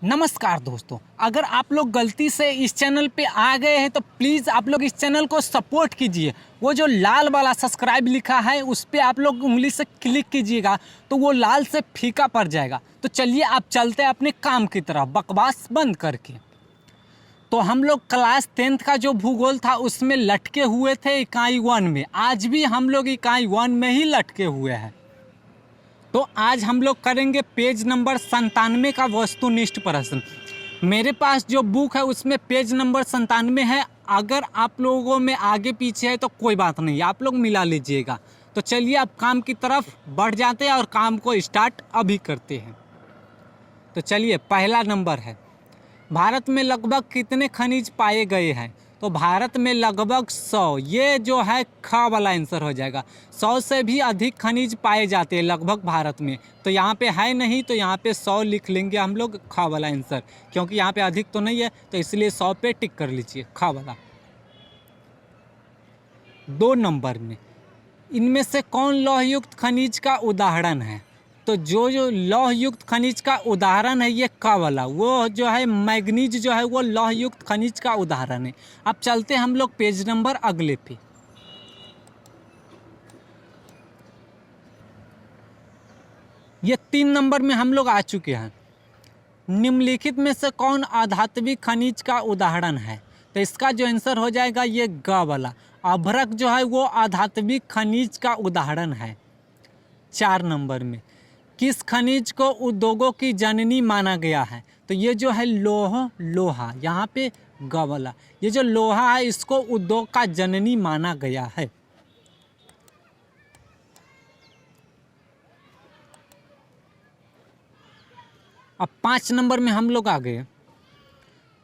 नमस्कार दोस्तों, अगर आप लोग गलती से इस चैनल पे आ गए हैं तो प्लीज़ आप लोग इस चैनल को सपोर्ट कीजिए। वो जो लाल वाला सब्सक्राइब लिखा है उस पर आप लोग उंगली से क्लिक कीजिएगा तो वो लाल से फीका पड़ जाएगा। तो चलिए आप चलते हैं अपने काम की तरफ, बकवास बंद करके। तो हम लोग क्लास 10th का जो भूगोल था उसमें लटके हुए थे इकाई 1 में। आज भी हम लोग इकाई 1 में ही लटके हुए हैं। तो आज हम लोग करेंगे पेज नंबर 97 का वस्तुनिष्ठ प्रश्न। मेरे पास जो बुक है उसमें पेज नंबर 97 है। अगर आप लोगों में आगे पीछे है तो कोई बात नहीं, आप लोग मिला लीजिएगा। तो चलिए अब काम की तरफ बढ़ जाते हैं और काम को स्टार्ट अभी करते हैं। तो चलिए पहला नंबर है, भारत में लगभग कितने खनिज पाए गए हैं? तो भारत में लगभग 100, ये जो है ख वाला आंसर हो जाएगा। 100 से भी अधिक खनिज पाए जाते हैं लगभग भारत में। तो यहाँ पे है नहीं, तो यहाँ पे 100 लिख लेंगे हम लोग, ख वाला आंसर, क्योंकि यहाँ पे अधिक तो नहीं है तो इसलिए 100 पे टिक कर लीजिए, ख वाला। 2 नंबर में, इनमें से कौन लौहयुक्त खनिज का उदाहरण है? तो जो लौहयुक्त खनिज का उदाहरण है ये क वाला, वो जो है मैग्नीज जो है वो लौहयुक्त खनिज का उदाहरण है। अब चलते हम लोग पेज नंबर अगले पे। ये 3 नंबर में हम लोग आ चुके हैं। निम्नलिखित में से कौन आधात्विक खनिज का उदाहरण है? तो इसका जो आंसर हो जाएगा ये ग वाला, अभ्रक जो है वो आधात्विक खनिज का उदाहरण है। 4 नंबर में, किस खनिज को उद्योगों की जननी माना गया है? तो ये जो है लोहा, यहाँ पे ग वाला, ये जो लोहा है इसको उद्योग का जननी माना गया है। अब 5 नंबर में हम लोग आ गए।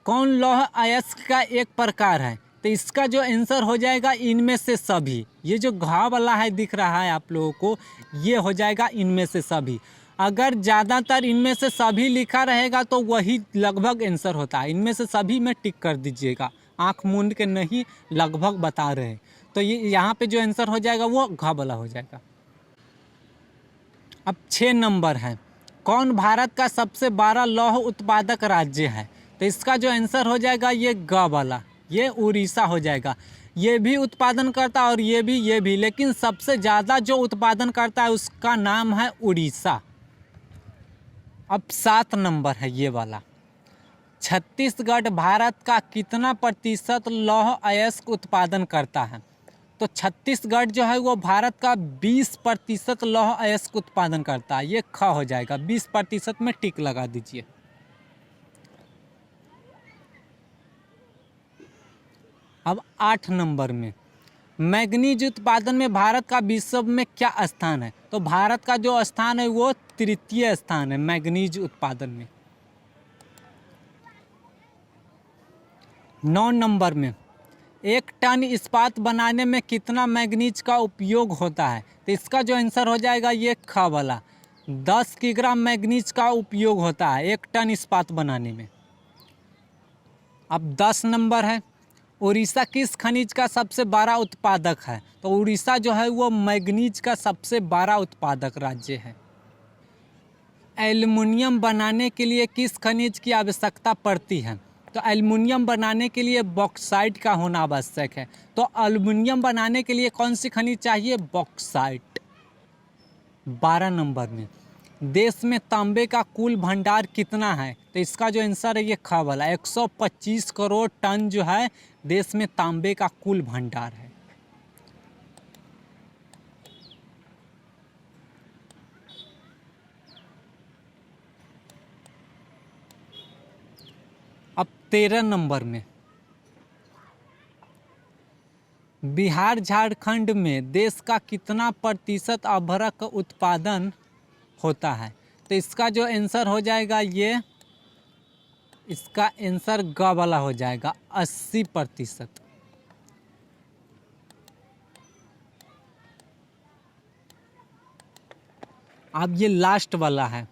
कौन लौह अयस्क का एक प्रकार है? तो इसका जो आंसर हो जाएगा इनमें से सभी। ये जो घाव वाला है दिख रहा है आप लोगों को, ये हो जाएगा इनमें से सभी। अगर ज़्यादातर इनमें से सभी लिखा रहेगा तो वही लगभग आंसर होता है। इनमें से सभी में टिक कर दीजिएगा, आँख मूंद के नहीं, लगभग बता रहे हैं। तो ये यहाँ पे जो आंसर हो जाएगा वो घाव वाला हो जाएगा। अब 6 नंबर है, कौन भारत का सबसे बड़ा लौह उत्पादक राज्य है? तो इसका जो आंसर हो जाएगा ये ग वाला, ये उड़ीसा हो जाएगा। ये भी उत्पादन करता है और ये भी, लेकिन सबसे ज़्यादा जो उत्पादन करता है उसका नाम है उड़ीसा। अब 7 नंबर है ये वाला, छत्तीसगढ़ भारत का कितना प्रतिशत लौह अयस्क उत्पादन करता है? तो छत्तीसगढ़ जो है वो भारत का 20% लौह अयस्क उत्पादन करता है। ये ख हो जाएगा, 20% में टिक लगा दीजिए। अब 8 नंबर में, मैग्नीज उत्पादन में भारत का विश्व में क्या स्थान है? तो भारत का जो स्थान है वो 3य स्थान है मैग्नीज उत्पादन में। 9 नंबर में, 1 टन इस्पात बनाने में कितना मैग्नीज का उपयोग होता है? तो इसका जो आंसर हो जाएगा ये ख वाला, 10 किग्रा मैग्नीज का उपयोग होता है 1 टन इस्पात बनाने में। अब 10 नंबर है, उड़ीसा किस खनिज का सबसे बड़ा उत्पादक है? तो उड़ीसा जो है वो मैग्नीज का सबसे बड़ा उत्पादक राज्य है। एल्युमिनियम बनाने के लिए किस खनिज की आवश्यकता पड़ती है? तो एल्युमिनियम बनाने के लिए बॉक्साइट का होना आवश्यक है। तो एल्युमिनियम बनाने के लिए कौन सी खनिज चाहिए? बॉक्साइट। 12 नंबर में, देश में तांबे का कुल भंडार कितना है? तो इसका जो आंसर है ये ख वाला, 125 करोड़ टन जो है देश में तांबे का कुल भंडार है। अब 13 नंबर में, बिहार झारखंड में देश का कितना प्रतिशत अभ्रक उत्पादन होता है? तो इसका जो आंसर हो जाएगा ये, इसका आंसर ग वाला हो जाएगा, 80%। अब ये लास्ट वाला है,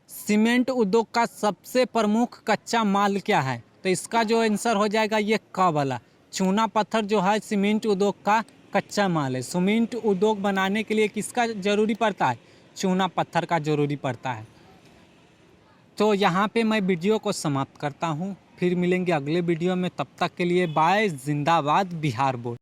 सीमेंट उद्योग का सबसे प्रमुख कच्चा माल क्या है? तो इसका जो आंसर हो जाएगा ये क वाला, चूना पत्थर जो है सीमेंट उद्योग का कच्चा माल है। सीमेंट उद्योग बनाने के लिए किसका जरूरी पड़ता है? चूना पत्थर का जरूरी पड़ता है। तो यहाँ पे मैं वीडियो को समाप्त करता हूँ, फिर मिलेंगे अगले वीडियो में। तब तक के लिए बाय। जिंदाबाद बिहार बोर्ड।